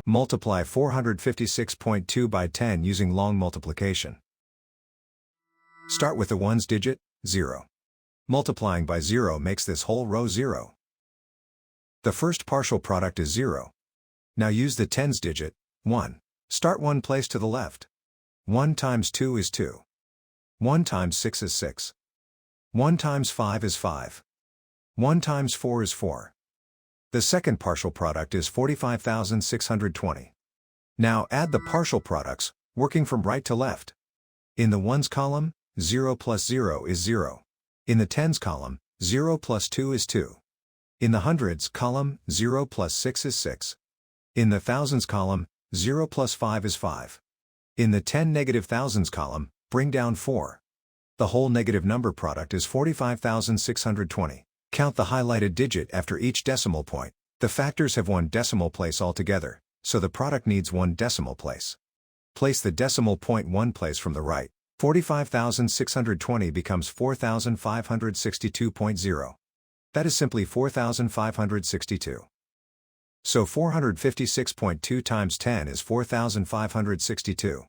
Multiply 456.2 by 10 using long multiplication. Start with the ones digit, 0. Multiplying by 0 makes this whole row 0. The first partial product is 0. Now use the tens digit, 1. Start one place to the left. 1 times 2 is 2. 1 times 6 is 6. 1 times 5 is 5. 1 times 4 is 4. The second partial product is 45,620. Now add the partial products, working from right to left. In the ones column, 0 plus 0 is 0. In the tens column, 0 plus 2 is 2. In the hundreds column, 0 plus 6 is 6. In the thousands column, 0 plus 5 is 5. In the 10 negative thousands column, bring down 4. The whole negative number product is 45,620. Count the highlighted digit after each decimal point. The factors have one decimal place altogether, so the product needs one decimal place. Place the decimal point one place from the right. 45,620 becomes 4,562.0. That is simply 4,562. So 456.2 times 10 is 4,562.